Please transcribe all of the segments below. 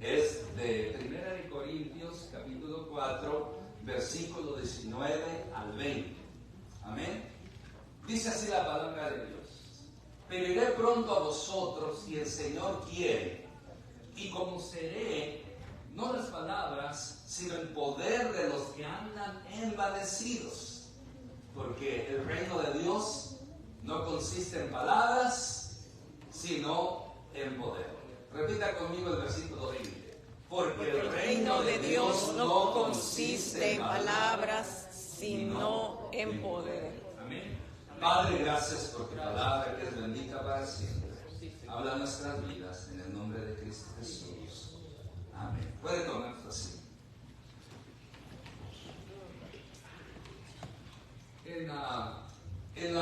es de 1 Corintios, capítulo 4, versículo 19 al 20. Amén. Dice así la palabra de Dios: pero iré pronto a vosotros, si el Señor quiere, y conoceré no las palabras, sino el poder de los que andan envanecidos. Porque el reino de Dios no consiste en palabras, sino en poder. Repita conmigo el versículo 20. Porque el reino de Dios no consiste en palabras, sino en poder. Amén. Padre, gracias por tu palabra que es bendita para siempre. Habla nuestras vidas en el nombre de Cristo Jesús. Amén. Puede tomar así. En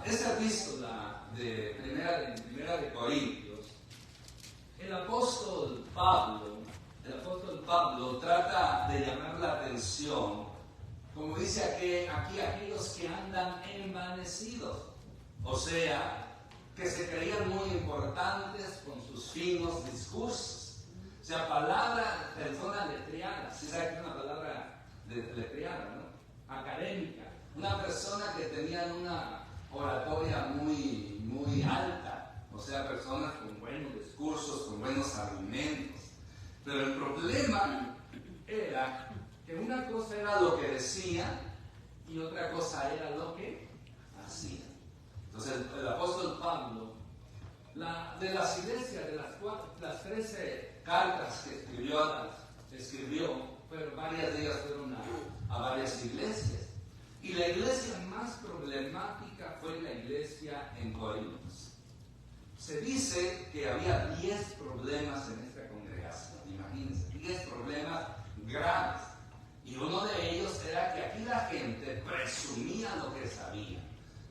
esta epístola de primera de Corintios, el apóstol Pablo trata de llamar la atención, como dice aquí aquellos que andan envanecidos, o sea, que se creían muy importantes con sus finos discursos, o sea, personas letreadas. ¿Sí sabe que es una palabra letreada, no? Académica. Una persona que tenían una oratoria muy, muy alta, o sea, personas con buenos discursos, con buenos argumentos. Pero el problema era que una cosa era lo que decían y otra cosa era lo que hacían. Entonces el apóstol Pablo, de las iglesias, de las 13 cartas que escribió, pero varias de ellas fueron a varias iglesias. Y la iglesia más problemática fue la iglesia en Corintios. Se dice que había 10 problemas en esta congregación, imagínense, 10 problemas graves. Y uno de ellos era que aquí la gente presumía lo que sabía.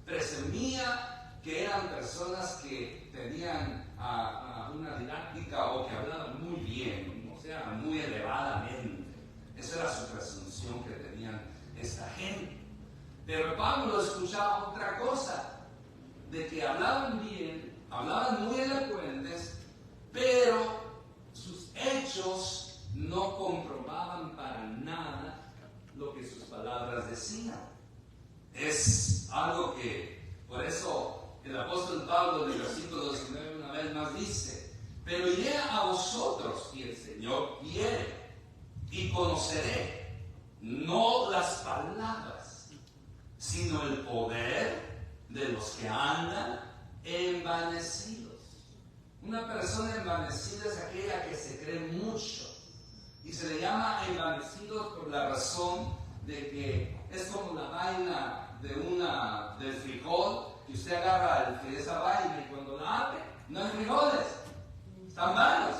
Presumía que eran personas que tenían una didáctica o que hablaban muy bien, o sea, muy elevadamente. Esa era su presunción que tenían esta gente. Pero Pablo escuchaba otra cosa, de que hablaban bien, hablaban muy elocuentes, pero sus hechos no comprobaban para nada lo que sus palabras decían. Es algo que, por eso el apóstol Pablo en el versículo 19 una vez más dice: pero iré a vosotros, si el Señor quiere, y conoceré no las palabras, sino el poder de los que andan envanecidos. Una persona envanecida es aquella que se cree mucho, y se le llama envanecidos por la razón de que es como la vaina del frijol, que usted agarra esa vaina y cuando la abre no hay frijoles, están vanos.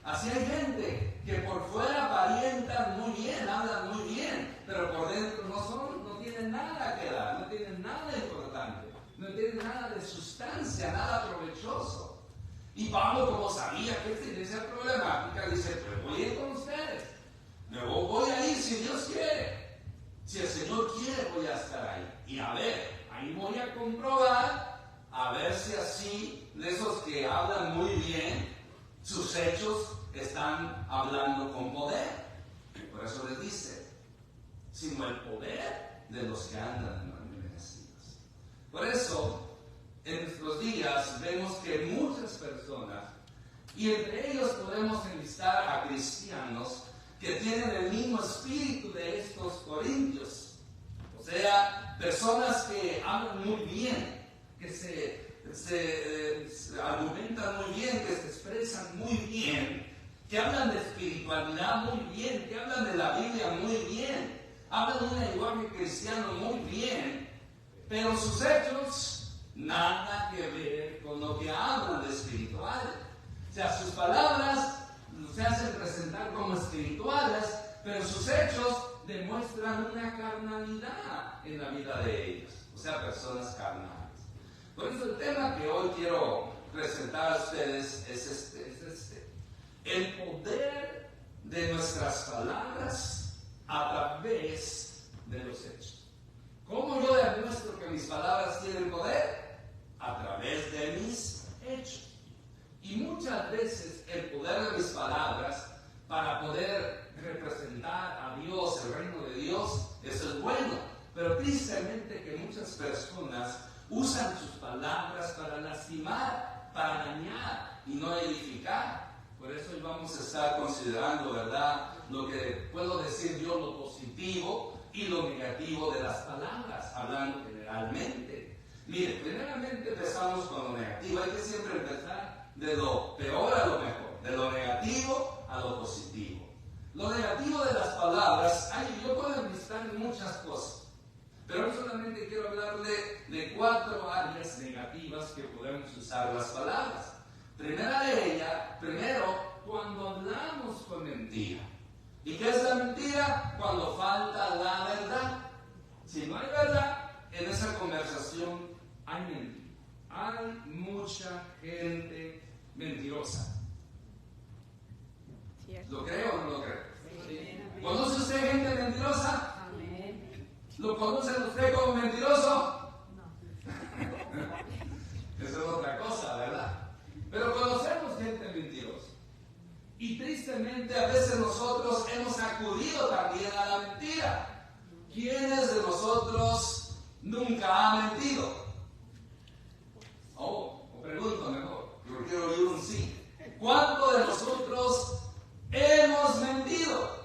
Así hay gente que por fuera aparentan muy bien, hablan muy bien, pero por dentro no tienen nada que dar, no tienen nada importante, no tienen nada de sustancia, nada provechoso. Y Pablo, como sabía que esta iglesia problemática, dice: pues voy a ir con ustedes, me voy a ir si Dios quiere. Si el Señor quiere, voy a estar ahí. Y a ver, ahí voy a comprobar, a ver si así, de esos que hablan muy bien, sus hechos están hablando con poder. Por eso les dice: sino el poder de los que andan envanecidos. Por eso, en nuestros días vemos que muchas personas, y entre ellos podemos enlistar a cristianos que tienen el mismo espíritu de estos corintios, o sea, personas que hablan muy bien, que se argumentan muy bien, que se expresan muy bien, que hablan de espiritualidad muy bien, que hablan de la Biblia muy bien, hablan un lenguaje cristiano muy bien, pero sus hechos nada que ver con lo que hablan de espiritual. O sea, sus palabras se hacen presentar como espirituales, pero sus hechos demuestran una carnalidad en la vida de ellos, o sea, personas carnales. Por eso el tema que hoy quiero presentar a ustedes es este: el poder de nuestras palabras a través de los hechos. ¿Cómo yo demuestro que mis palabras tienen poder? A través de mis hechos. Y muchas veces el poder de mis palabras usan sus palabras para lastimar, para dañar y no edificar. Por eso hoy vamos a estar considerando, ¿verdad?, lo que puedo decir yo, lo positivo y lo negativo de las palabras, hablando generalmente. Mire, primeramente empezamos con lo negativo. Hay que siempre empezar de lo peor a lo mejor, de lo negativo a lo positivo. Lo negativo de las palabras, yo puedo enlistar muchas cosas, pero hoy solamente quiero hablarle de 4 áreas negativas que podemos usar las palabras. Primera de ellas, cuando hablamos con mentira. ¿Y qué es la mentira? Cuando falta la verdad. Si no hay verdad, en esa conversación hay mentira. Hay mucha gente mentirosa. ¿Lo creo o no lo creo? Sí. ¿Conoce usted gente mentirosa? Amén. ¿Lo conoce usted como mentiroso? No. Eso es otra cosa, ¿verdad? Pero conocemos gente mentirosa. Y tristemente a veces nosotros hemos acudido también a la mentira. ¿Quiénes de nosotros nunca ha mentido? O pregunto mejor, yo quiero oír un sí. ¿Cuántos de nosotros hemos mentido?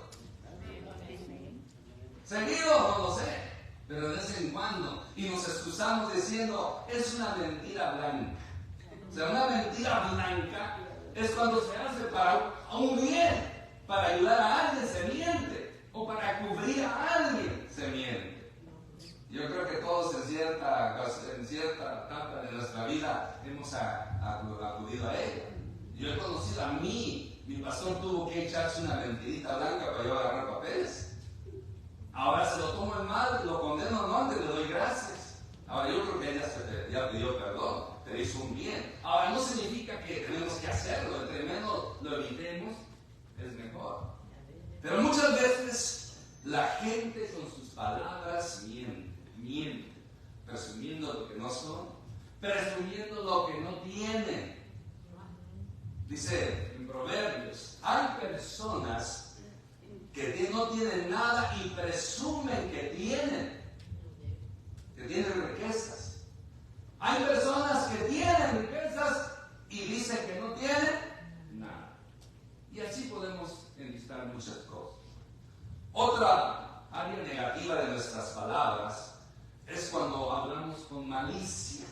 Seguido, no lo sé, pero de vez en cuando. Y nos excusamos diciendo, es una mentira blanca. O sea, una mentira blanca es cuando se hace para un bien, para ayudar a alguien se miente, o para cubrir a alguien se miente. Yo creo que todos en cierta etapa de nuestra vida hemos acudido a ella. Yo he conocido a mi pastor tuvo que echarse una mentirita blanca para yo agarrar papeles. Ahora se lo tomo en mal, lo condeno, no, le doy gracias. Ahora yo creo que ella ya pidió perdón, pero hizo un bien. Ahora no significa que tenemos que hacerlo, entre menos lo evitemos, es mejor. Pero muchas veces la gente con sus palabras miente, presumiendo lo que no son, presumiendo lo que no tienen. Dice en Proverbios, hay personas que no tienen nada y presumen que tienen riquezas. Hay personas que tienen riquezas y dicen que no tienen nada. Y así podemos enlistar muchas cosas. Otra área negativa de nuestras palabras es cuando hablamos con malicia.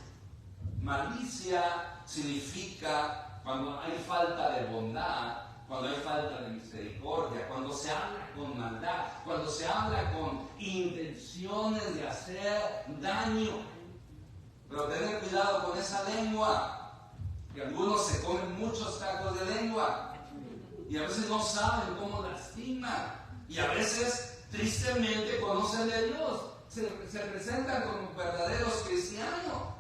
Malicia significa cuando hay falta de bondad, cuando hay falta de misericordia, cuando se habla con maldad, cuando se habla con intenciones de hacer daño. Pero tener cuidado con esa lengua, que algunos se comen muchos tacos de lengua y a veces no saben cómo lastiman y a veces tristemente conocen de Dios, se presentan como verdaderos cristianos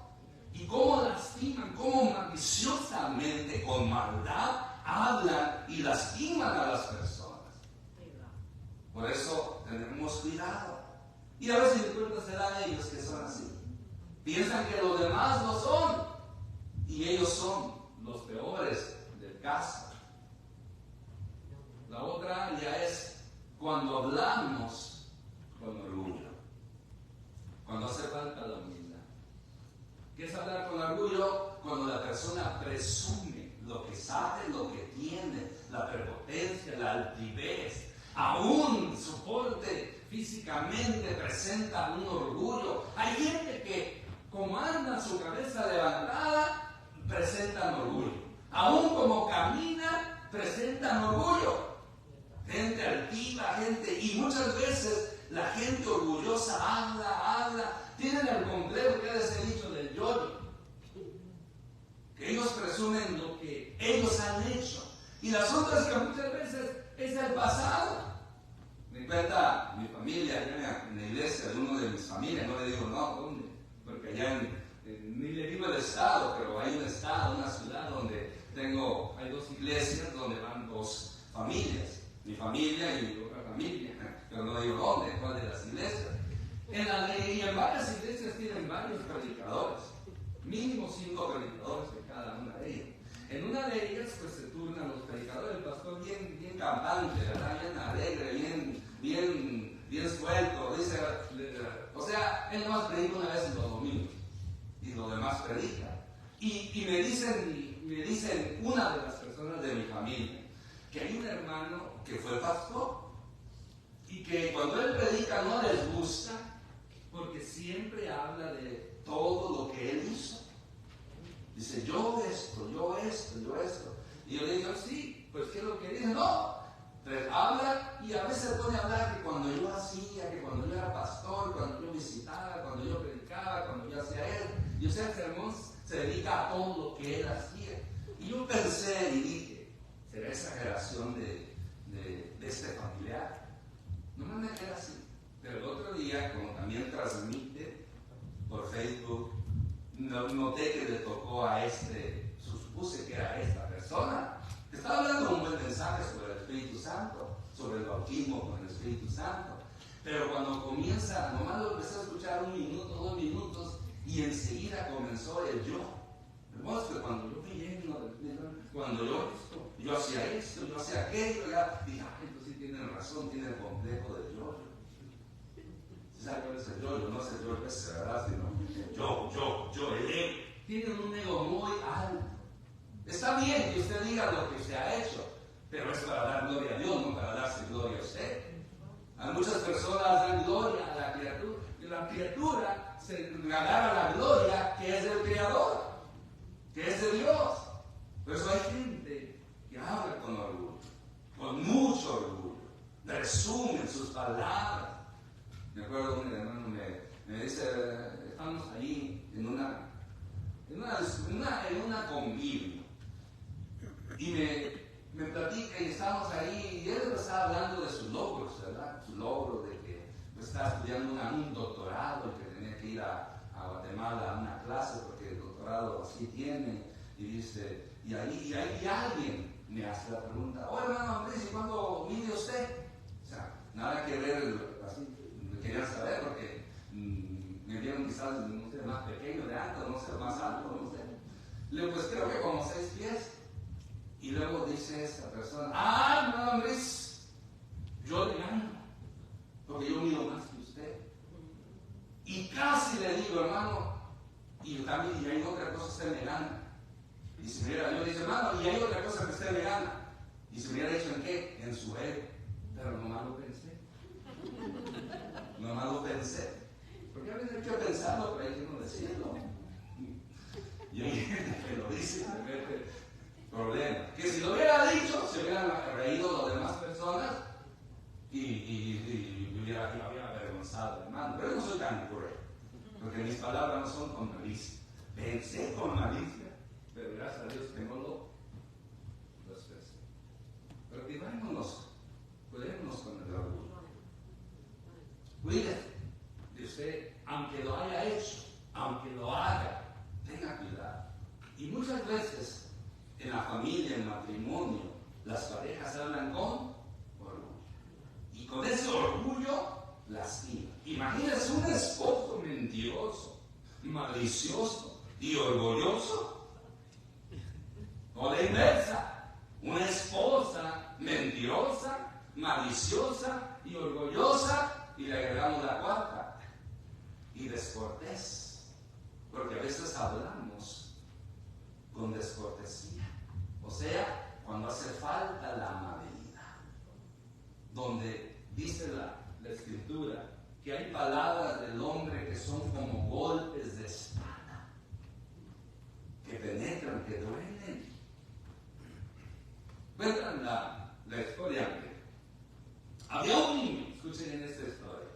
y cómo lastiman, cómo maliciosamente, con maldad, hablan y lastiman a las personas. Por eso tenemos cuidado. Y a veces de cuenta se dan ellos que son así. Piensan que los demás lo son y ellos son los peores del caso. La otra ya es cuando hablamos con orgullo, cuando hace falta la humildad. ¿Qué es hablar con orgullo? Cuando la persona presume lo que sabe, lo que tiene, la prepotencia, la altivez, aún su porte físicamente presenta un orgullo. Hay gente que, como anda su cabeza levantada, presentan orgullo. Aún como camina, presentan orgullo. Gente altiva, y muchas veces la gente orgullosa habla, tienen el complejo que es el dicho del yo-yo, que ellos presumen lo que ellos han hecho, y las otras que muchas veces es el pasado. Me cuenta mi familia, allá en la iglesia de uno de mis familias, no le digo no, ¿dónde? Porque allá ni le digo el estado, pero hay un estado, una ciudad donde hay 2 iglesias donde van 2 familias. Mi familia y otra familia, pero no digo dónde, cuál de las iglesias. Y en varias iglesias tienen varios predicadores, mínimo 5 predicadores de cada una de ellas. En una de ellas pues se turnan los predicadores, el pastor bien campante, ¿verdad? Bien alegre, bien suelto, dice, o sea, él nomás predica una vez en los domingos. Y lo demás predica. Y me dicen una de las personas de mi familia, que hay un hermano que fue pastor y que cuando él predica no les gusta porque siempre habla de todo lo que él hizo. Dice, yo esto. Y yo le digo, sí, pues ¿qué es lo que dice? No, pues habla y a veces pone a hablar que cuando yo hacía, que cuando yo era pastor, cuando yo visitaba, cuando yo predicaba, cuando yo hacía él. Y o sea, el sermón se dedica a todo lo que él hacía. Y yo pensé y dije, ¿será exageración de este familiar? No me quedé así. Pero el otro día, como también transmite por Facebook, noté que le tocó a supuse que era esta persona. Estaba hablando un buen mensaje sobre el Espíritu Santo, sobre el bautismo con el Espíritu Santo. Pero cuando comienza, nomás lo empecé a escuchar 1 minuto, 2 minutos, y enseguida comenzó el yo. Hermanos, que cuando yo me lleno del Espíritu, cuando yo hacía esto, yo hacía aquello, ya dije, entonces sí tienen razón, tiene el complejo del yo. ¿Sabe cuál es el yo? No es el yo ese, ¿verdad? Sino el ego. Tienen un ego muy alto. Está bien que usted diga lo que se ha hecho, pero es para dar gloria a Dios, no para darse gloria a usted. A muchas personas dan gloria a la criatura, y la criatura se agarra la gloria que es del Creador, que es de Dios. Por eso hay gente que habla con orgullo, con mucho orgullo, resumen sus palabras. Me acuerdo un hermano me dice, estamos ahí en una convivio y me platica y estamos ahí y él estaba hablando de sus logros, ¿verdad? Su logro de que estaba estudiando un doctorado y que tenía que ir a Guatemala a una clase porque el doctorado así tiene, y dice, y ahí alguien me hace la pregunta, hermano Andrés, ¿y cuándo mide usted? O sea, nada que ver así. Querían saber porque me vieron quizás, no sé, más pequeño de alto, no sé, más alto, no sé. Le digo, pues creo que como 6 pies. Y luego dice esta persona, no, hombre, yo le gano, porque yo mido más que usted. Y casi le digo, hermano, y hay otra cosa, usted me gana. Y si me hubiera, yo le digo, hermano, y hay otra cosa que usted me gana. Y se me hubiera dicho en qué, en su ego. Pero nomás lo pensé. Porque a veces yo pensando, pero hay que no decirlo. Y hay gente que lo dice y se mete problema. Que si lo hubiera dicho, se hubieran reído las demás personas y me hubiera avergonzado, hermano. Pero yo no soy tan cruel, porque mis palabras no son con malicia. Pensé con malicia, pero gracias a Dios tengo lo expreso. Pero cuidémonos con el orgullo. Cuídese de usted, aunque lo haya hecho, aunque lo haga, tenga cuidado. Y muchas veces en la familia, en el matrimonio, las parejas hablan con orgullo. Y con ese orgullo lastima. Imagínense un esposo mentiroso, malicioso y orgulloso. O la inversa, una esposa mentirosa, maliciosa y orgullosa. Y le agregamos la cuarta, y descortés, porque a veces hablamos con descortesía, o sea, cuando hace falta la amabilidad, donde dice la Escritura que hay palabras del hombre que son como golpes de espada, que penetran, que duelen. Cuentan la historia. Había un niño, escuchen en esta historia.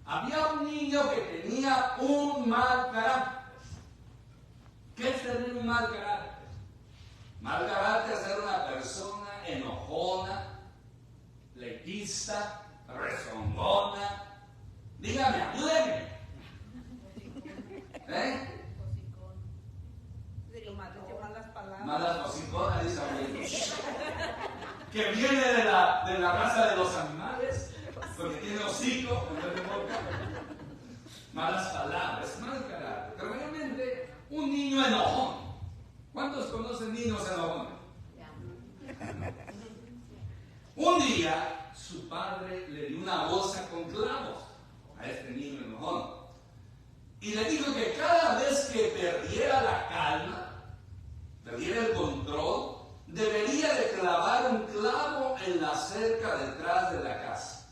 Había un niño que tenía un mal carácter. ¿Qué es tener un mal carácter? Mal carácter es ser una persona enojona, leitista, rezongona. Dígame, ayúdeme. Malas hociconas, dice abuelo. Que viene de la raza de los animales, porque tiene hocico en vez de boca. Malas palabras, mal carácter. Pero realmente, un niño enojón. ¿Cuántos conocen niños enojones? Un día, su padre le dio una bolsa con clavos a este niño enojón. Y le dijo que cada vez que perdiera la calma, perdiera el control, debería de clavar un clavo en la cerca detrás de la casa.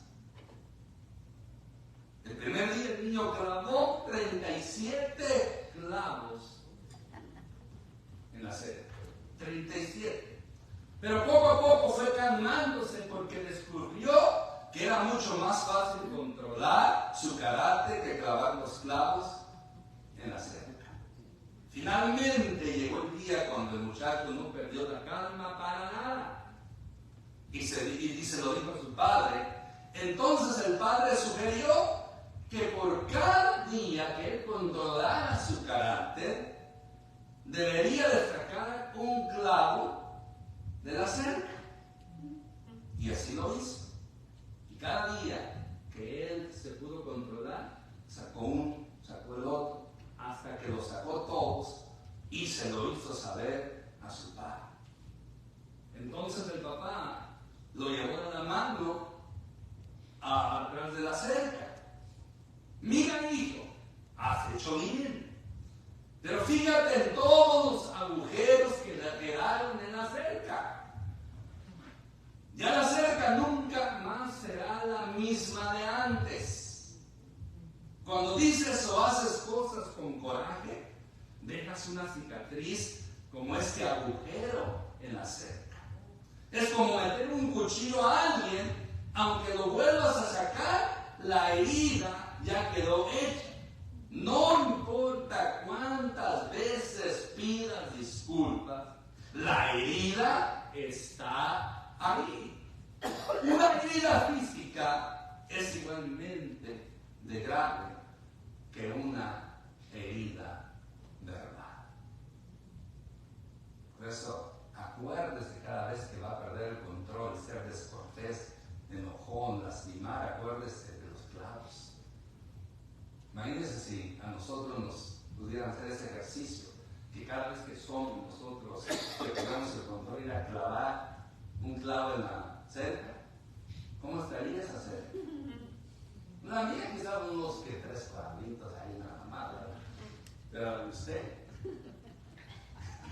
El primer día el niño clavó 37 clavos en la cerca. 37. Pero poco a poco fue calmándose porque descubrió que era mucho más fácil controlar su carácter que clavar los clavos en la cerca. Finalmente llegó el día cuando el muchacho no perdió la calma para nada. Y se lo dijo a su padre. Entonces el padre sugirió que por cada día que él controlara su carácter, debería de sacar un clavo de la cerca. Y así lo hizo. Y cada día que él se pudo controlar, sacó uno, sacó el otro, hasta que los sacó todos y se lo hizo saber a su padre. Entonces el papá lo llevó de la mano atrás de la cerca. Mira, hijo, has hecho bien, pero fíjate en todos los agujeros que le quedaron en la cerca. Ya la cerca nunca más será la misma de antes. Cuando dices o haces cosas con coraje, dejas una cicatriz como este agujero en la cerca. Es como meter un cuchillo a alguien, aunque lo vuelvas a sacar, la herida ya quedó hecha. No importa cuántas veces pidas disculpas, la herida está ahí. Una herida física es igualmente de grave que una herida verbal. Por eso, acuérdese cada vez que va a perder el control, ser descortés, enojón, lastimar, acuérdese de los clavos. Imagínense si a nosotros nos pudieran hacer ese ejercicio, que cada vez que somos nosotros que perdamos el control, ir a clavar un clavo en la cerca, ¿cómo estaría esa cerca? La mía quizás unos que 3 cuadritos ahí nada más, ¿verdad? Pero usted,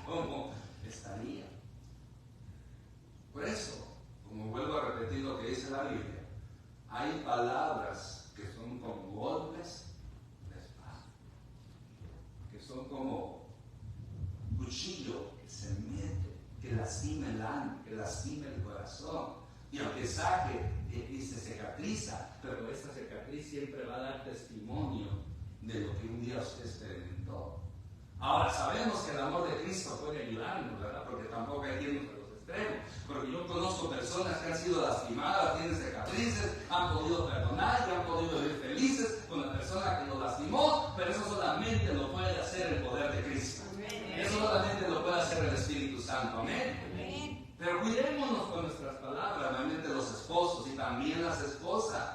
¿cómo estaría? Por eso, como vuelvo a repetir lo que dice la Biblia, hay palabras que son como golpes de espada, que son como cuchillo que se mete, que lastima el alma, que lastima el corazón. Y aunque saque y se cicatriza, pero esta cicatriz siempre va a dar testimonio de lo que un día usted experimentó. Ahora sabemos que el amor de Cristo puede ayudarnos, ¿verdad? Porque tampoco hay que irnos a los extremos. Porque yo conozco personas que han sido lastimadas, tienen cicatrices, han podido perdonar y han podido vivir felices con la persona que los lastimó, pero eso solamente lo puede hacer el poder de Cristo. Eso solamente lo puede hacer el Espíritu Santo. Amén. Pero cuidémonos con nuestras palabras, realmente los esposos y también las esposas.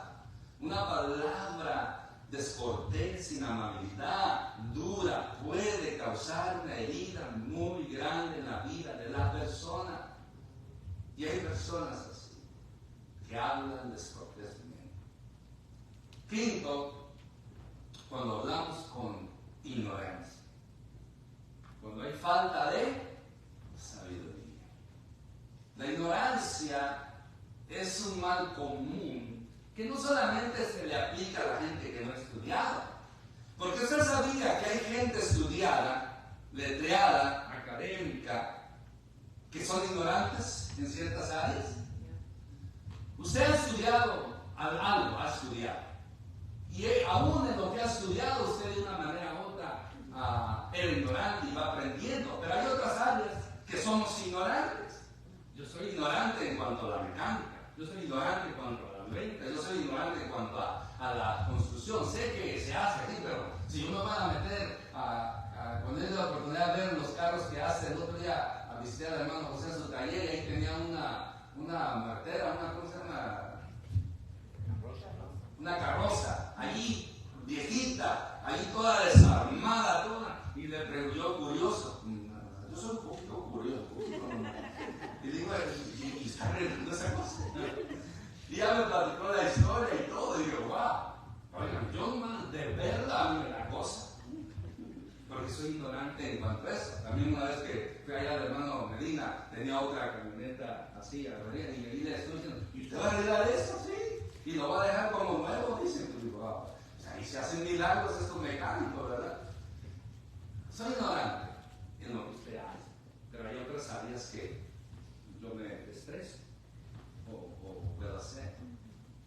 Una palabra descortés, sin amabilidad, dura, puede causar una herida muy grande en la vida de la persona. Y hay personas así, que hablan descortésmente. Quinto, cuando hablamos con ignorancia, cuando hay falta de sabiduría. La ignorancia es un mal común que no solamente se le aplica a la gente que no ha estudiado, porque usted sabía que hay gente estudiada, letreada, académica, que son ignorantes en ciertas áreas. Usted ha estudiado algo, ha estudiado, y aún en lo que ha estudiado usted de una manera u otra era ignorante y va aprendiendo, pero hay otras áreas que somos ignorantes. Yo soy ignorante en cuanto a la mecánica, yo soy ignorante en cuanto a la venta, yo soy ignorante en cuanto a la construcción. Sé que se hace aquí, pero si yo me voy a meter a poner la oportunidad de ver los carros que hace, el otro día a visitar al hermano José en su taller, y ahí tenía una martera, ¿cómo se llama? Una carroza, allí, viejita, allí toda desarmada, toda, y le preguntó curioso. Yo soy un poquito curioso, y digo, ¿y está arreglando esa cosa? Y ya me platicó la historia y todo, y digo, wow, oigan, yo más de verla me la cosa. soy ignorante en cuanto a eso. También una vez que fui allá al hermano Medina, tenía otra camioneta así, avería, y ahí le estoy diciendo, ¿y usted va a arreglar eso? Sí. Y lo va a dejar como nuevo, dicen. Pues digo, ahí se hacen milagros estos mecánicos, ¿verdad? Soy ignorante en lo que usted hace, pero hay otras áreas que yo me estreso o puedo hacer.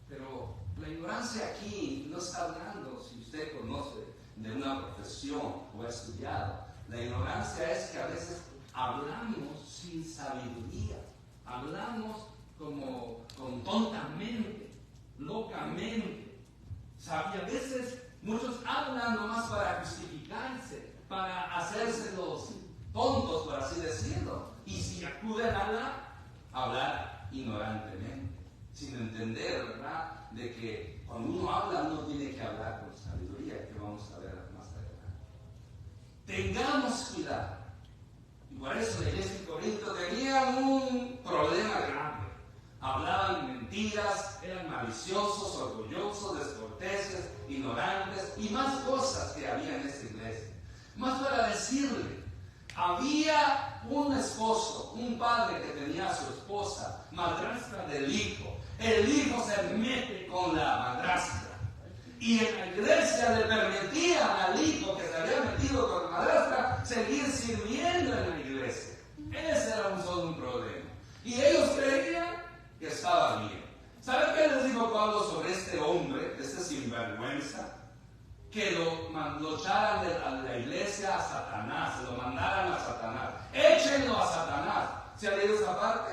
Pero la ignorancia aquí no está hablando, si usted conoce de una profesión o ha estudiado, la ignorancia es que a veces hablamos sin sabiduría, hablamos como tontamente, locamente. Y a veces muchos hablan nomás para justificarse, para hacerse los tontos, por así decirlo. Y si acuden a hablar ignorantemente, sin entender, ¿verdad?, de que cuando uno habla, uno tiene que hablar con sabiduría, que vamos a ver más adelante. Tengamos cuidado. Y por eso la iglesia de Corinto tenía un problema grave. Hablaban mentiras, eran maliciosos, orgullosos, descorteses, ignorantes y más cosas que había en esta iglesia. Más para decirle, había un esposo, un padre que tenía a su esposa, madrastra del hijo. El hijo se mete con la madrastra. Y en la iglesia le permitían al hijo que se había metido con la madrastra seguir sirviendo en la iglesia. Ese era solo un problema. Y ellos creían que estaba bien. ¿Saben qué les dijo Pablo sobre este hombre, este sinvergüenza? Que lo echaran a la iglesia a Satanás, se lo mandaran a Satanás. Échenlo a Satanás. ¿Se ha leído esa parte?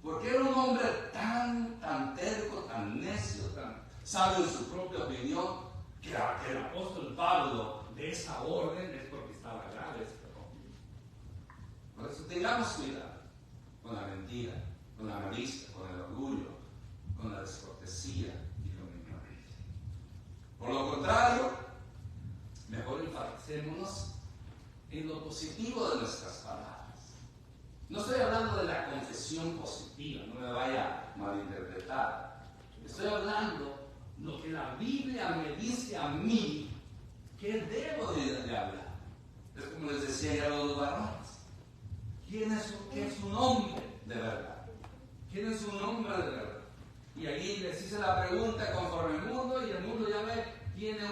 Porque era un hombre tan terco, tan necio, tan sabio en su propia opinión, que el apóstol Pablo de esa orden es porque estaba grave este hombre. Por eso tengamos cuidado con la mentira, con la malicia, con el orgullo, con la descortesía y con la ignorancia. Por lo contrario, mejor enfatecémonos en lo positivo de nuestras palabras. No estoy hablando de la confesión positiva, no me vaya a malinterpretar. Estoy hablando lo que la Biblia me dice a mí que debo de hablar. Es como les decía ya a los varones. ¿Qué es un hombre de verdad? ¿Quién es un hombre de verdad? Y allí les hice la pregunta conforme el mundo, y el mundo ya tiene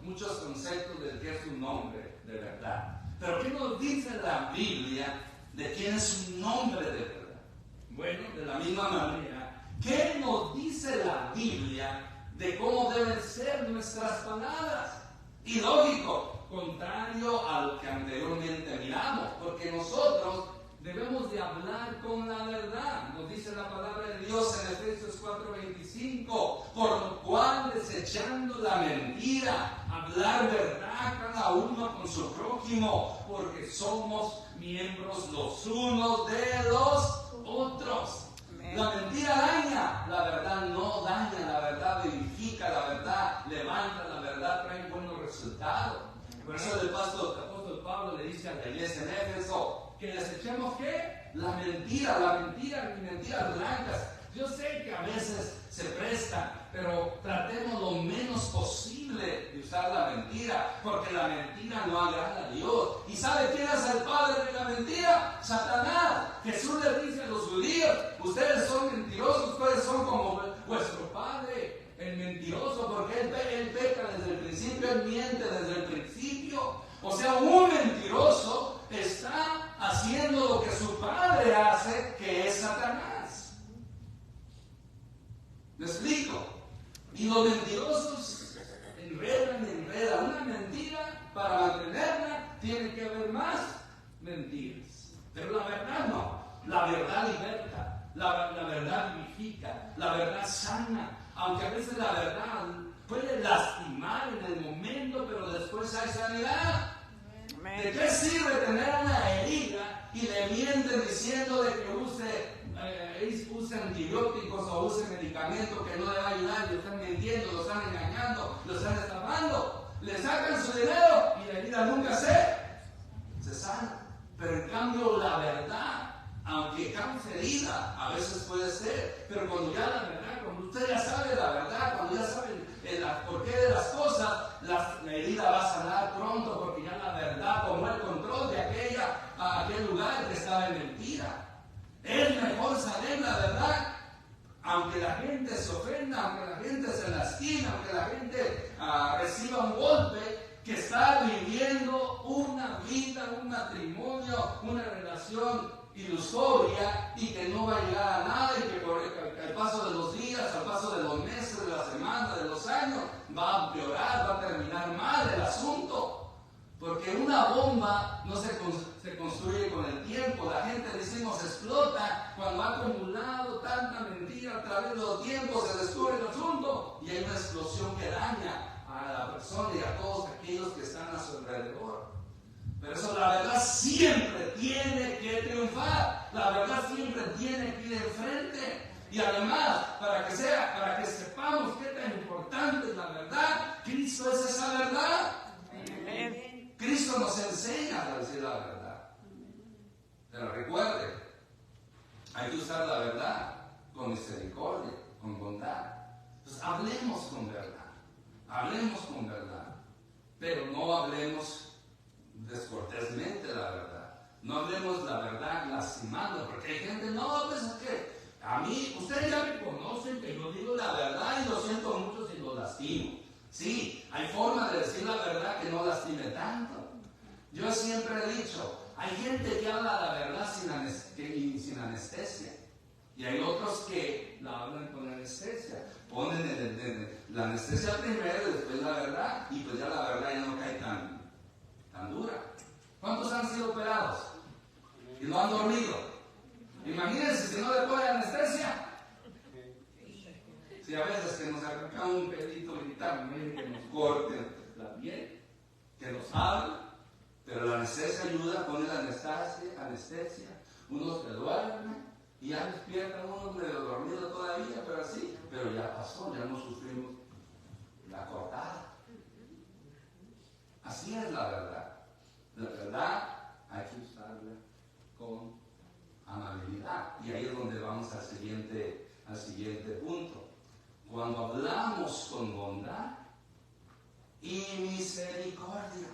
muchos conceptos de qué es un hombre de verdad. Pero ¿qué nos dice la Biblia de quién es un hombre de verdad? Bueno, de la misma manera, ¿qué nos dice la Biblia de cómo deben ser nuestras palabras? Y lógico, contrario a lo que anteriormente miramos, porque nosotros debemos de hablar con la verdad. Nos dice la palabra de Dios en Efesios 4:25, por lo cual, desechando la mentira, hablar verdad cada uno con su prójimo, porque somos miembros los unos de los otros. La mentira daña, la verdad no daña, la verdad vivifica, la verdad levanta, la verdad trae buenos resultados. Por eso el apóstol Pablo le dice a la iglesia en Éfeso que desechemos ¿qué? La mentira y mentiras blancas. Yo sé que a veces se prestan, pero tratemos lo menos posible de usar la mentira, porque la mentira no agrada a Dios. ¿Y sabe quién es el padre de la mentira? Satanás. Jesús le dice a los judíos, ustedes son mentirosos, ustedes son como vuestro padre, el mentiroso, porque él peca desde el principio, él miente desde el principio. O sea, un mentiroso está haciendo lo que su padre hace, que es Satanás. ¿Me explico? Y los mentirosos enredan. Una mentira, para mantenerla, tiene que haber más mentiras. Pero la verdad no. La verdad liberta, la verdad vivifica, la verdad sana. Aunque a veces la verdad puede lastimar en el momento, pero después hay sanidad. ¿De qué sirve tener una herida y le mienten diciendo de que use antibióticos o use medicamentos que no le va a ayudar? Le están mintiendo, lo están engañando, lo están estafando. Le sacan su dinero y la herida nunca se sana. Pero en cambio la verdad, aunque cause herida, a veces puede ser, pero cuando ya la verdad, cuando usted ya sabe la verdad, cuando ya sabe el porqué de las cosas, la herida va a sanar pronto, porque ya la a llegar a nada y que al paso de los días, al paso de los meses, de la semana, de los años, va a empeorar, va a terminar mal el asunto. Porque una bomba no se construye con el tiempo. La gente, decimos, explota cuando ha acumulado tanta mentira a través de los tiempos, se descubre el asunto y hay una explosión que daña a la persona y a todos aquellos que están a su alrededor. Pero eso, la verdad siempre tiene que triunfar. La verdad siempre tiene que ir de frente. Y además, para que sepamos qué tan importante es la verdad, Cristo es esa verdad. Amén. Cristo nos enseña a decir la verdad. Pero recuerde, hay que usar la verdad con misericordia, con bondad. Entonces, hablemos con verdad. Hablemos con verdad. Pero no hablemos descortésmente la verdad. No hablemos la verdad lastimando, porque hay gente, no, pues es que a mí, ustedes ya me conocen que yo digo la verdad y lo siento mucho si lo lastimo. Sí, hay forma de decir la verdad que no lastime tanto. Yo siempre he dicho, hay gente que habla la verdad sin anestesia. Y hay otros que la hablan con anestesia. Ponen la anestesia primero y después la verdad. Y pues ya la verdad ya no cae tan dura. ¿Cuántos han sido operados? Y no han dormido. Imagínense si no le ponen anestesia. Si a veces que nos arranca un pedito militar, que nos corten la piel, que nos hablen, pero la anestesia ayuda, pone la anestesia, uno se duerme y ya despierta uno medio dormido todavía, pero ya pasó, ya no sufrimos la cortada. Así es la verdad. La verdad hay que usarla con amabilidad. Y ahí es donde vamos al siguiente punto. Cuando hablamos con bondad y misericordia.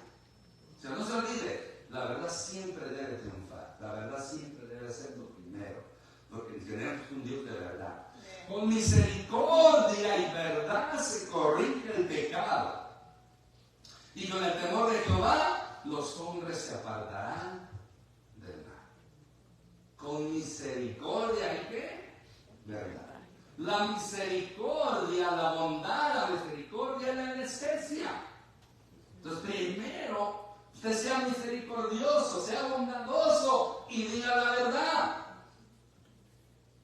O sea, no se olvide, la verdad siempre debe triunfar. La verdad siempre debe ser lo primero. Porque tenemos un Dios de verdad. Con misericordia y verdad se corrige el pecado. Y con el temor de Jehová, los hombres se apartarán del mal. Con misericordia y ¿qué? Verdad. La misericordia, la bondad, la misericordia y la anestesia. Entonces, primero, usted sea misericordioso, sea bondadoso y diga la verdad.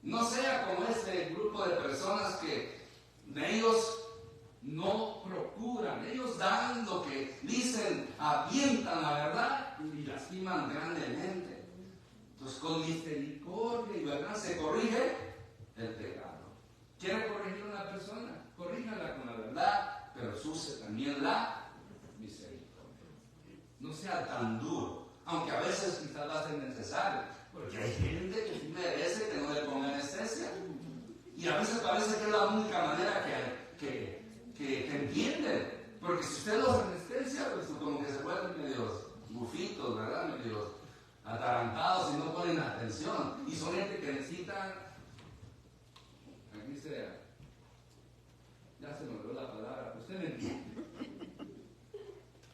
No sea como este grupo de personas que ellos no procuran, ellos dan lo que dicen, avientan la verdad y lastiman grandemente. Entonces, con misericordia y verdad se corrige el pecado. ¿Quiere corregir a una persona? Corríjala con la verdad, pero use también la misericordia. No sea tan duro, aunque a veces quizás va a ser necesario, porque hay gente que sí merece que no le ponga anestesia. Y a veces parece que es la única manera que entienden, porque si usted los anestesia, pues como que se vuelven medios bufitos, ¿verdad? Medios atarantados y no ponen atención. Y son gente que necesitan, aquí ya se me olvidó la palabra, usted me entiende.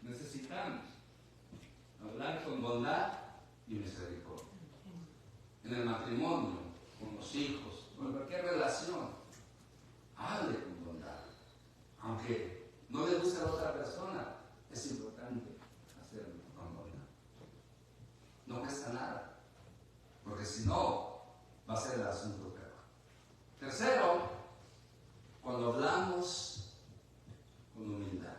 Necesitamos hablar con bondad y misericordia. En el matrimonio, con los hijos, con cualquier relación, hable con bondad. Aunque no le guste a la otra persona, es importante hacerlo con bondad. No cuesta nada, porque si no, va a ser el asunto peor. Tercero, cuando hablamos con humildad.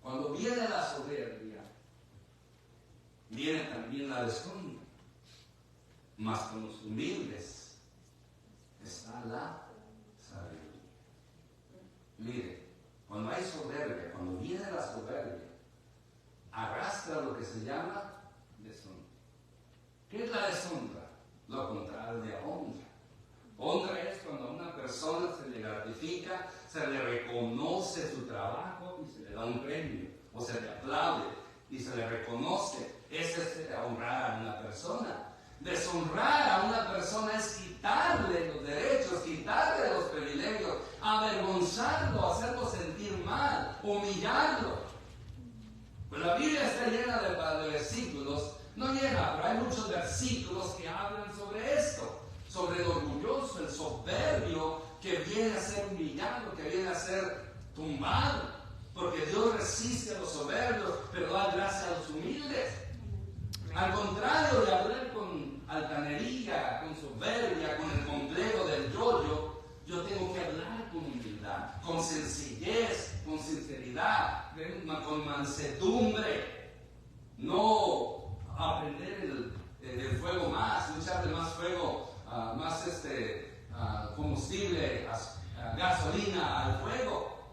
Cuando viene la soberbia, viene también la deshonra. Mas con los humildes está la sabiduría. Mire, cuando hay soberbia, cuando viene la soberbia, arrastra lo que se llama deshonra. ¿Qué es la deshonra? Lo contrario de honra. Honra es cuando a una persona se le gratifica, se le reconoce su trabajo y se le da un premio, o se le aplaude y se le reconoce. Ese es honrar a una persona. Deshonrar a una persona es quitarle los derechos, quitarle los privilegios, avergonzarlo, hacerlo sentir mal, humillarlo. Pues la Biblia está llena de versículos, no llena, pero hay muchos versículos que hablan sobre esto. sobre el orgulloso, el soberbio, que viene a ser humillado, que viene a ser tumbado. Porque Dios resiste a los soberbios, pero da gracia a los humildes. Al contrario de hablar con altanería, con soberbia, con el complejo del yo tengo que hablar con humildad, con sencillez, con sinceridad, con mansedumbre. No aprender el fuego más, no echarle más fuego, más combustible, gasolina al fuego.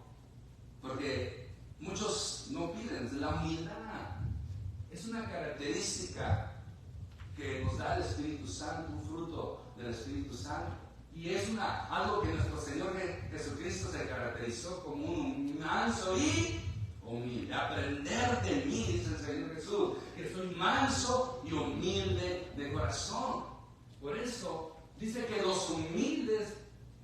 Porque muchos no piden. La humildad es una característica que nos da el Espíritu Santo, un fruto del Espíritu Santo. Y es algo que nuestro Señor Jesucristo se caracterizó como un manso y humilde. Aprender de mí, dice el Señor Jesús, que soy manso y humilde de corazón. Por eso dice que los humildes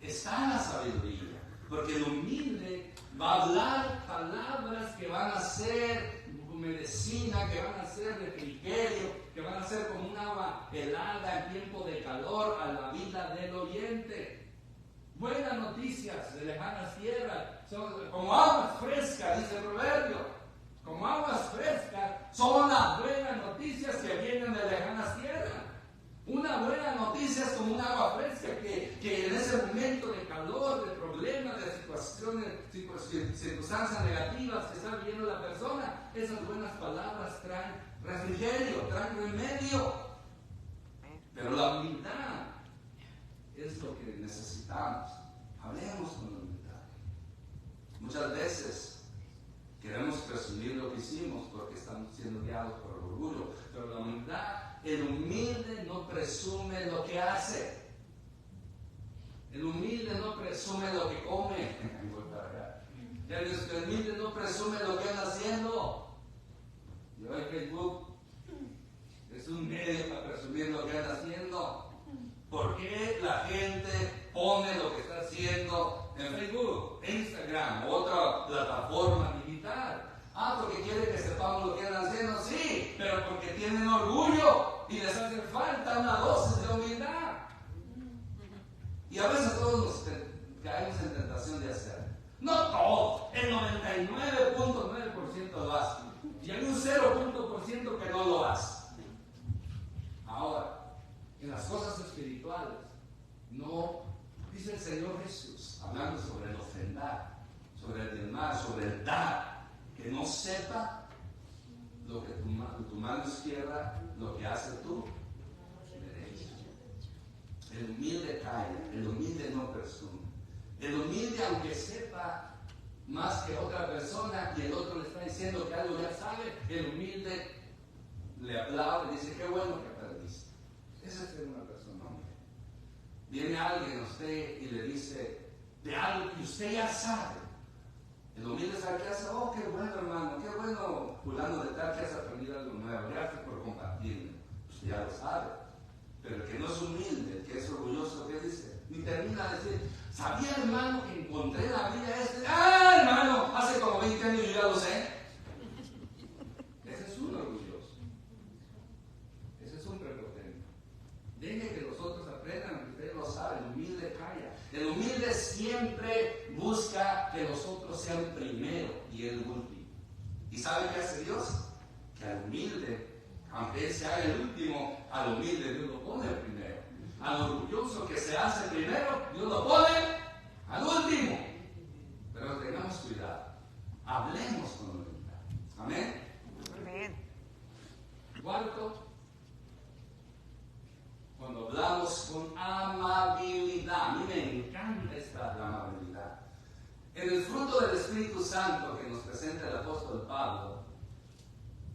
está la sabiduría. Porque el humilde va a hablar palabras que van a ser medicina, que van a ser refrigerio, que van a ser como un agua helada en tiempo de calor a la vida del oyente. Buenas noticias de lejanas tierras, son como aguas frescas, dice el proverbio. Como aguas frescas son las buenas noticias que vienen de lejanas tierras. Una buena noticia es como un agua fresca que en ese momento de calor, de problemas, de situaciones, circunstancias negativas que está viviendo la persona, esas buenas palabras traen refrigerio, traen remedio. Pero la humildad es lo que necesitamos. Hablemos con la humildad. Muchas veces queremos presumir lo que hicimos porque estamos siendo guiados por el orgullo, pero la humildad, el humilde no presume lo que hace. El humilde no presume lo que come. El humilde no presume lo que anda haciendo. Yo en Facebook es un medio para presumir lo que anda haciendo. ¿Por qué la gente pone lo que está haciendo en Facebook, Instagram, otra plataforma digital? Porque quiere que sepamos lo que andan haciendo, sí, pero porque tienen orgullo y les hace falta una dosis de humildad. Y a veces todos nos caemos en tentación de hacer. No todos, el 99.9% lo hace. Y hay un 0.% que no lo hace. Ahora, en las cosas espirituales, no, dice el Señor Jesús, hablando sobre el ofrendar, sobre el diezmar, sobre el dar, que no sepa lo que tu mano izquierda, lo que hace tu derecha. El humilde calla, el humilde no presume. El humilde, aunque sepa más que otra persona y el otro le está diciendo que algo ya sabe, el humilde le aplaude y dice: qué bueno que aprendiste. Esa es ser una persona humilde. Viene alguien a usted y le dice de algo que usted ya sabe. El humilde sabe qué hace. Oh, qué bueno, hermano, qué bueno, fulano de tal, que has aprendido algo nuevo. Gracias por compartirlo. Usted ya lo sabe. Pero el que no es humilde, el que es orgulloso, ¿qué dice? Ni termina de decir: ¿sabía, hermano, que encontré en la Biblia este? ¡Ah, hermano! Hace como 20 años yo ya lo sé. Ese es un orgulloso. Ese es un prepotente. Deje que los otros aprendan, que usted lo sabe. El humilde calla. El humilde siempre busca que los otros sean primero y el último. ¿Y sabe qué hace Dios? Que al humilde, aunque él se haga el último, al humilde Dios lo pone primero. Al orgulloso que se hace primero, Dios lo pone al último. Pero tengamos cuidado. Hablemos con humildad. Amén. Amén. Cuarto, cuando hablamos con amabilidad. A mí me encanta esta amabilidad. En el fruto del Espíritu Santo que nos presenta el apóstol Pablo,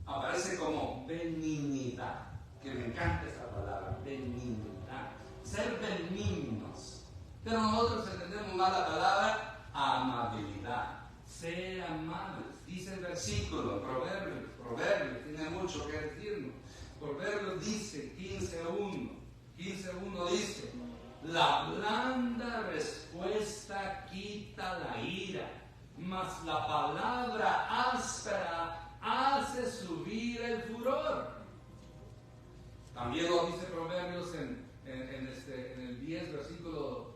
aparece como benignidad, que me encanta esta palabra, benignidad, ser benignos. Pero nosotros entendemos mal la palabra amabilidad, ser amables. Dice el versículo, Proverbios, tiene mucho que decirnos. Proverbios dice, 15:1 dice: la blanda respuesta quita la ira, mas la palabra áspera hace subir el furor. También lo dice Proverbios en el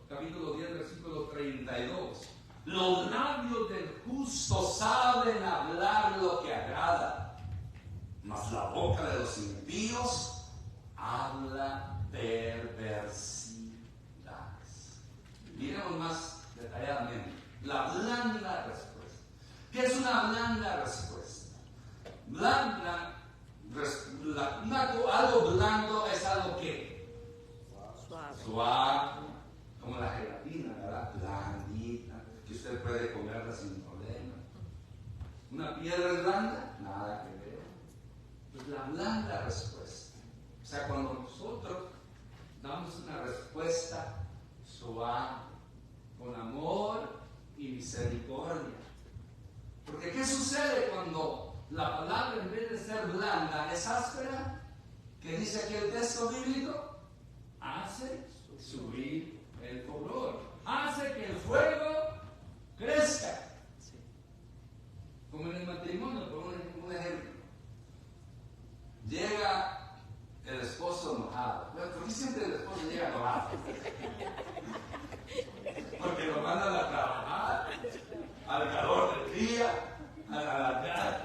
capítulo 10, versículo 32. Los labios del justo saben hablar lo que agrada, mas la boca de los impíos habla perversidades. Miremos más detalladamente. La blanda respuesta. ¿Qué es una blanda respuesta? Algo blando es algo que suave, como la gelatina, ¿verdad? Blandita, que usted puede comerla sin problema. Una piedra es blanda, nada que ver. Pues la blanda respuesta. O sea, cuando nosotros damos una respuesta suave, con amor y misericordia. Porque ¿qué sucede cuando la palabra, en vez de ser blanda, es áspera? ¿Qué dice aquí el texto bíblico? Hace subir el furor, hace que el fuego crezca. Como en el matrimonio, por un ejemplo. Llega el esposo enojado. ¿Por qué siempre el esposo llega enojado? Porque lo mandan a trabajar, al calor del día, a la tarde.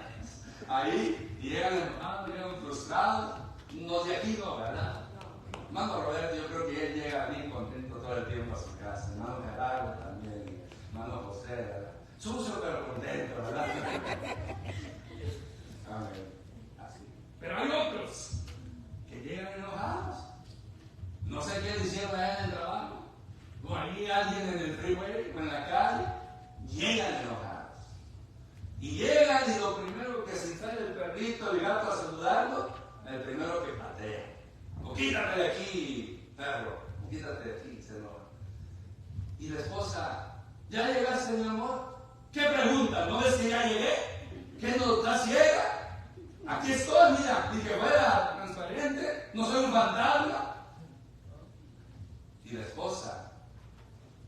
Ahí llegan enojados, llegan frustrados. No de aquí no, ¿verdad? Hermano Roberto, yo creo que él llega bien contento todo el tiempo a su casa. Hermano Gerardo también, hermano José, ¿verdad? Sucio pero contento, ¿verdad? Amén. Así. Pero hay otros que llegan enojados. No sé qué le hicieron allá en el trabajo. O ahí alguien en el freeway o en la calle. Llegan enojados. Y llegan y lo primero que se sale el perrito, el gato a saludarlo, el primero que patea. O quítate de aquí, perro. O quítate de aquí, se enoja. Y la esposa, ¿ya llegaste, mi amor? ¿Qué pregunta? ¿No ves que ya llegué? ¿Qué no estás ciega? Aquí estoy, mira, ni que fuera transparente, no soy un fantasma. Y la esposa,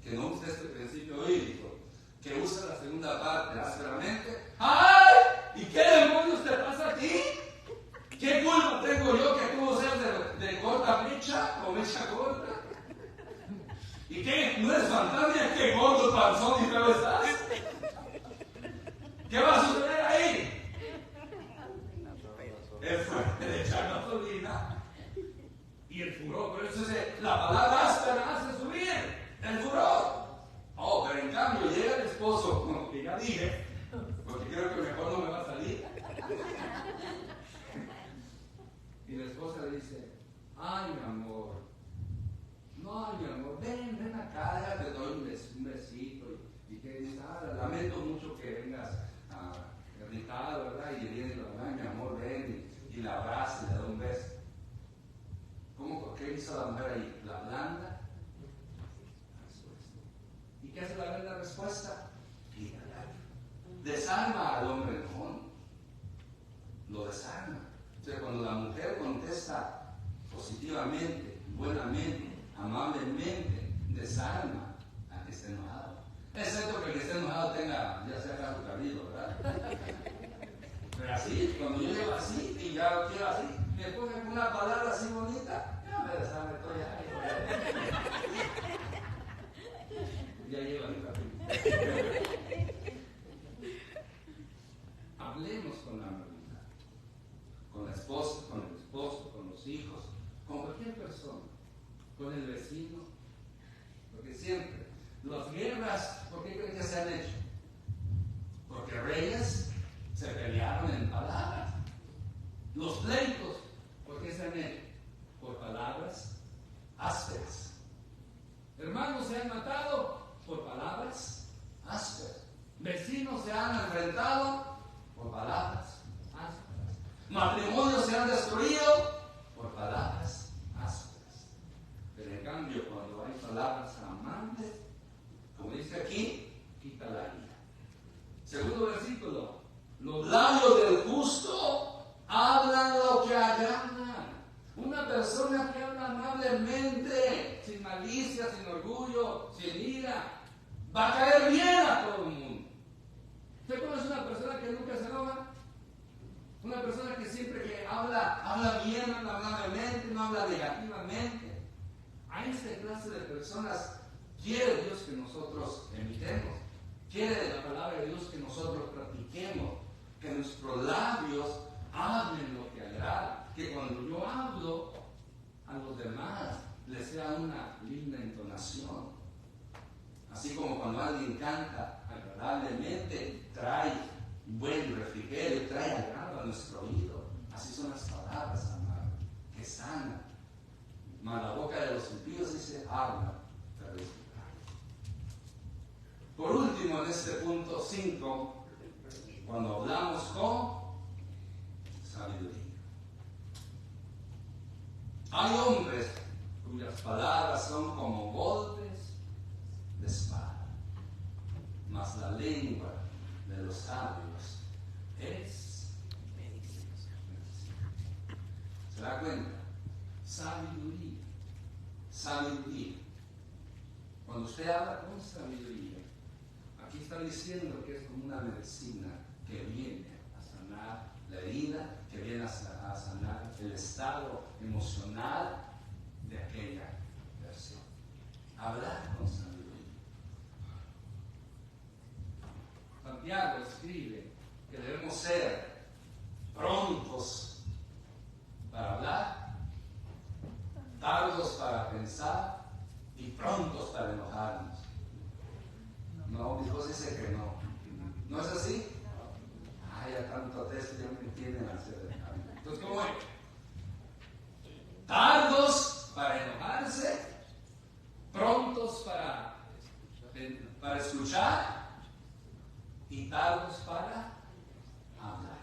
que no usa este principio bíblico, que usa la segunda parte ásperamente, ¡ay! ¿Y qué demonios te pasa a ti? ¿Qué culpa tengo yo que tú seas de corta mecha o mecha corta? ¿Y qué? ¿No eres fantasma? ¿Qué gordo, panzón y feo estás? ¿Qué va a suceder ahí? El fuego de echar gasolina y el furor. Por eso la palabra áspera hace subir el furor. Oh, pero en cambio llega el esposo, como que ya dije, porque creo que mejor no me va a salir. Y la esposa le dice, ay mi amor, no, mi amor, ven acá, déjate, te doy un besito. Y que dice, lamento mucho que vengas irritado, ¿verdad? Y le viene, ay mi amor, ven, y la abraza y le da un beso. ¿Cómo? ¿Qué hizo la mujer ahí? La blanda respuesta. ¿Y qué hace la blanda respuesta? Desarma al hombre enojón. Lo desarma. O sea, cuando la mujer contesta positivamente, buenamente, amablemente, desarma al que esté enojado. Excepto que el que esté enojado tenga, ya sea acá su cabello, ¿verdad? Pero así, cuando yo llego así y ya lo quiero así, me pongo una palabra así bonita, ya me desarma, estoy ahí. Ya lleva mi cabello. Hablemos con la amabilidad, con la esposa, con el esposo, con los hijos, con cualquier persona, con el vecino, porque siempre las guerras, ¿por qué creen que se han hecho? Porque reyes se pelearon en palabras. Los pleitos, ¿por qué se han hecho? Por palabras ásperas. Hermanos se han matado por palabras ásperas. Vecinos se han enfrentado por palabras ásperas. Matrimonios se han destruido por palabras ásperas. Pero en cambio, cuando hay palabras amantes, como dice aquí, quita la ira. Segundo versículo. Los labios del justo hablan lo que agradan. Una persona que habla amablemente, sin malicia, sin orgullo, sin ira, va a caer bien a todo el mundo. ¿Usted conoce una persona que nunca se enoja? Una persona que siempre que habla bien, habla amablemente, no habla negativamente. A esta clase de personas quiere Dios que nosotros imitemos. Quiere de la palabra de Dios que nosotros practiquemos. Que nuestros labios hablen lo que agrada. Que cuando yo hablo a los demás les sea una linda entonación. Así como cuando alguien canta agradablemente, trae buen refrigerio, trae agrado a nuestro oído. Así son las palabras, amado, que sanan. Mas la boca de los impíos dice, habla, pero es pecado. Por último, en este punto 5, cuando hablamos con sabiduría. Hay hombres cuyas palabras son como golpes de espada, mas la lengua de los sabios es medicina. ¿Se da cuenta? Sabiduría. Sabiduría. Cuando usted habla con sabiduría, aquí está diciendo que es como una medicina que viene a sanar la herida, que viene a sanar el estado emocional de aquella persona. Hablar con sabiduría. Santiago escribe que debemos ser prontos para hablar, tardos para pensar y prontos para enojarnos. No, mi esposa dice que no. ¿No es así? Ay, a tanto texto ya me entienden hacer. Entonces, ¿cómo es? Tardos para enojarse, prontos para escuchar y tardos para hablar.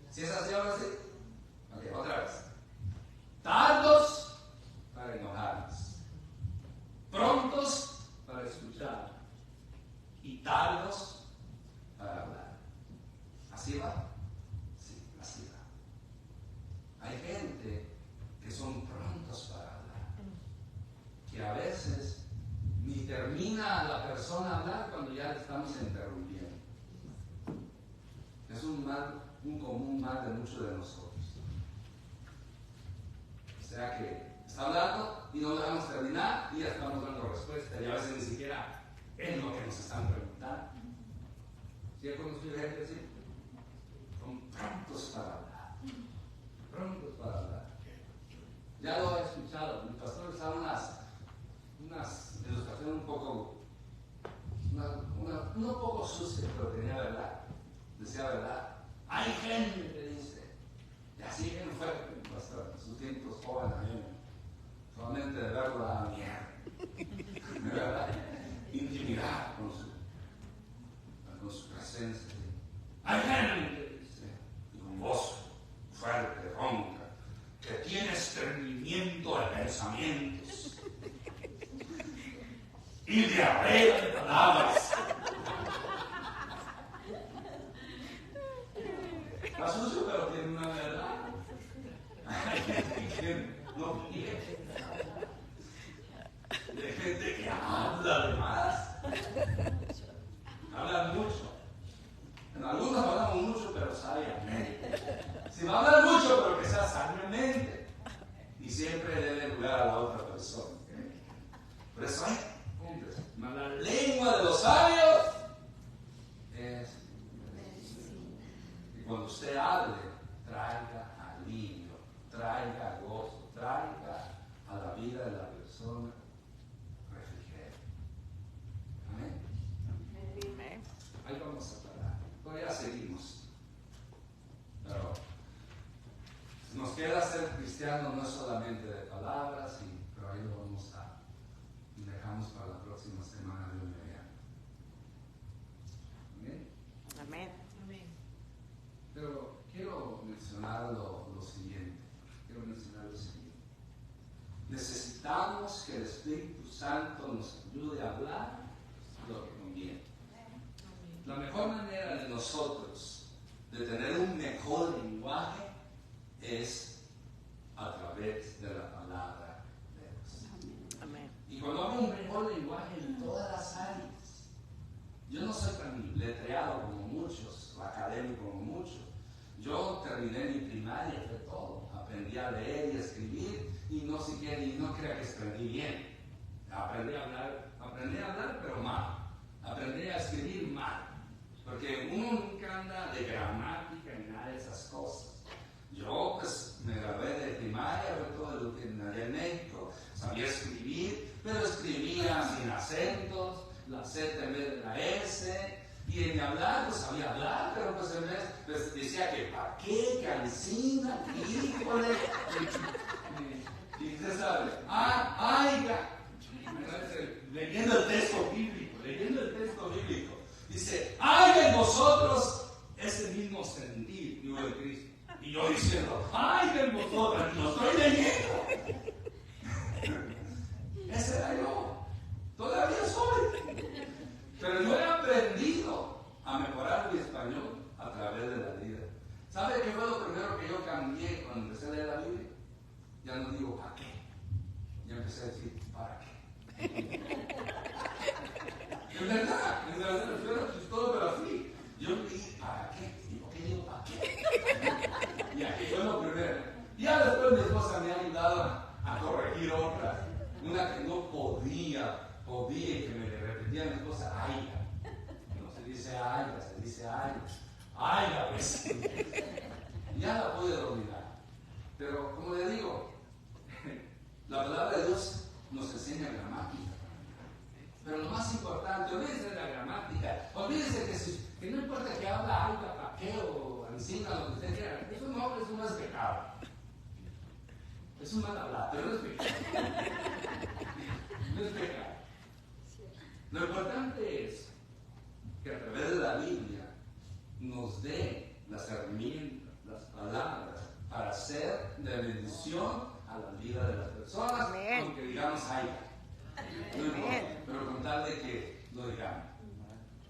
¿Sí es así ahora sí? Ok, otra vez. Tardos para enojarnos, prontos para escuchar y tardos para hablar. ¿Así va? Sí, así va. Hay gente que son prontos para hablar, que a veces ni termina la persona hablar cuando ya le estamos interrumpiendo. Es un común mal de muchos de nosotros. O sea que está hablando y no lo dejamos terminar y ya estamos dando respuesta y a veces ni siquiera es lo que nos están preguntando. ¿Sí he conocido gente así? Son prontos para hablar. Prontos para hablar. Ya lo he escuchado. Mi pastor usaba unas ilustraciones un poco sucias, pero tenía verdad. Decía verdad. Hay gente que dice, y así bien fuerte, mi pastor, en sus tiempos jóvenes, solamente de verlo da miedo. De verdad, intimidad con su presencia. Hay gente que dice, y con voz fuerte, ronca, que tiene estreñimiento de pensamientos y diarrea de palabras. Está sucio, pero tiene una verdad. Hay gente que no quiere. Hay gente que habla de más. Hablan mucho. En algunos hablamos mucho, pero sabiamente. Si va a hablar mucho, pero que sea sabiamente. Y siempre debe lugar a la otra persona. Por eso hay hombres. La lengua de los sabios es. Y cuando usted hable, traiga alivio, traiga gozo, traiga a la vida de la persona refrigerio. Amén. Amén. Ahí vamos a parar. Todavía seguimos. Pero nos queda ser cristianos no es solamente de palabras, pero ahí lo vamos a dejamos para la próxima semana de mediano. Amén. Amén. Amén. Pero quiero mencionar lo siguiente. Necesitamos que el Espíritu Santo nos ayude a hablar lo que conviene. La mejor manera de nosotros de tener un mejor lenguaje es a través de la palabra de Dios. Amén. Y cuando hablo de un mejor lenguaje en todas las áreas, yo no soy tan letreado como muchos, o académico como muchos. Yo terminé mi primaria, fue todo. Aprendí a leer y a escribir y no crea que escribí bien. aprendí a hablar, pero mal. Aprendí a escribir mal. Porque uno nunca anda de gramática ni nada de esas cosas. Yo pues me gradué de primaria, fue todo lo que en México. Sabía escribir, pero escribía sin acentos, la Z en vez de la S. Y en mi hablar, pues sabía hablar, pero pues en vez pues, decía que pa' qué, que ancina, que híjole. Y usted sabe, leyendo el texto bíblico, dice, haya en vosotros ese mismo sentir, digo de Cristo. Y yo diciendo, haya en vosotros, lo estoy leyendo. Ese era yo, todavía soy. Pero yo he aprendido a mejorar mi español a través de la vida. ¿Sabe qué fue lo primero que yo cambié cuando empecé a leer la Biblia? Ya no digo ¿para qué? Ya empecé a decir ¿para qué? En verdad, yo era chistoso, pero así. Yo dije ¿para qué? Digo, ¿qué digo para qué? Y aquí fue lo primero. Ya después mi esposa me ha ayudado a corregir otras. Una que no podía y que me repetía a mi esposa, aiga. No se dice aiga, se dice aiga. Aiga, pues. Ya la pude dominar. Pero como le digo, la palabra de Dios nos enseña gramática. Pero lo más importante, olvídese de la gramática. Olvídese que no importa que habla aiga, paqueo, encina, lo que usted quiera. Eso no es pecado. Es un mal hablar, pero no es pecado. No es pecado. Lo importante es que a través de la Biblia nos dé las herramientas, las palabras para ser de bendición a la vida de las personas, aunque digamos ay, no importa, pero con tal de que lo digamos.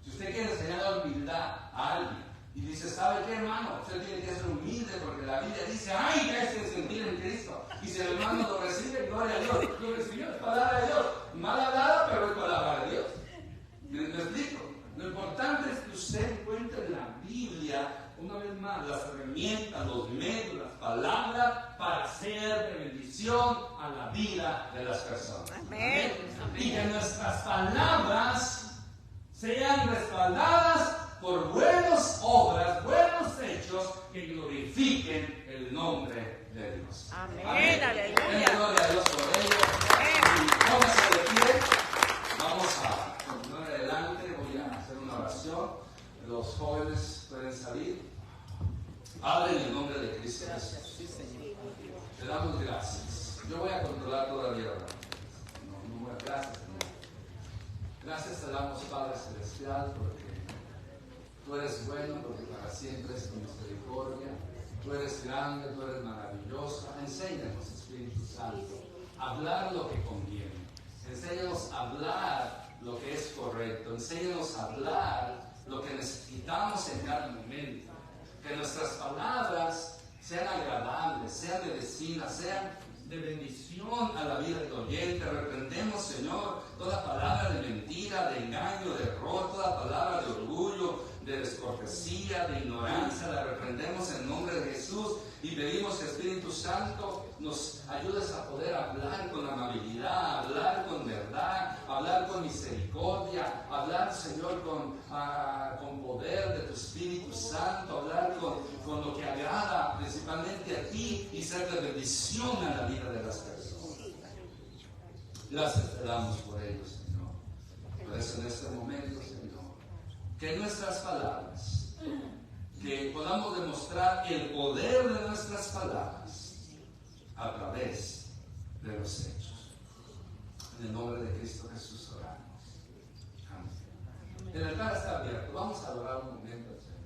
Si usted quiere enseñar la humildad a alguien y dice, ¿sabe qué, hermano? Usted tiene que ser humilde porque la Biblia dice, ¡ay, que es sentir en Cristo! Y si el hermano lo recibe, gloria a Dios. Lo recibió, es palabra de Dios. Mal hablada, pero es palabra de Dios. ¿Me explico? Lo importante es que usted encuentre en la Biblia, una vez más, las herramientas, los medios, las palabras para ser de bendición a la vida de las personas. Amén. Y que nuestras palabras sean respaldadas por buenas obras, buenos hechos que glorifiquen el nombre de Dios. Amén. Amén. Aleluya. Gloria a Dios por ello. Y póngase de pie. Vamos a continuar adelante. Voy a hacer una oración. Los jóvenes pueden salir. Padre, en el nombre de Cristo Jesús. Te damos gracias. Yo voy a controlar todavía ahora. Gracias, Señor. Gracias te damos, Padre Celestial, porque tú eres bueno, porque para siempre es tu misericordia. Tú eres grande, tú eres maravillosa. Enséñanos, Espíritu Santo, a hablar lo que conviene. Enséñanos a hablar lo que es correcto. Enséñanos a hablar lo que necesitamos en cada momento. Que nuestras palabras sean agradables, sean de vecinas, sean de bendición a la vida del oyente. Reprendemos, Señor, toda palabra de mentira, de engaño, de error, toda palabra de orgullo, de descortesía, de ignorancia. La reprendemos en nombre de Jesús y pedimos que Espíritu Santo nos ayudes a poder hablar con amabilidad, hablar con verdad, hablar con misericordia, hablar, Señor, con poder de tu Espíritu Santo, hablar con lo que agrada principalmente a ti y ser de bendición a la vida de las personas. Gracias te damos por ello, Señor. Por eso en este momento, Señor, que nuestras palabras, que podamos demostrar el poder de nuestras palabras a través de los hechos. En el nombre de Cristo Jesús oramos. Amén. El altar está abierto. Vamos a adorar un momento al Señor.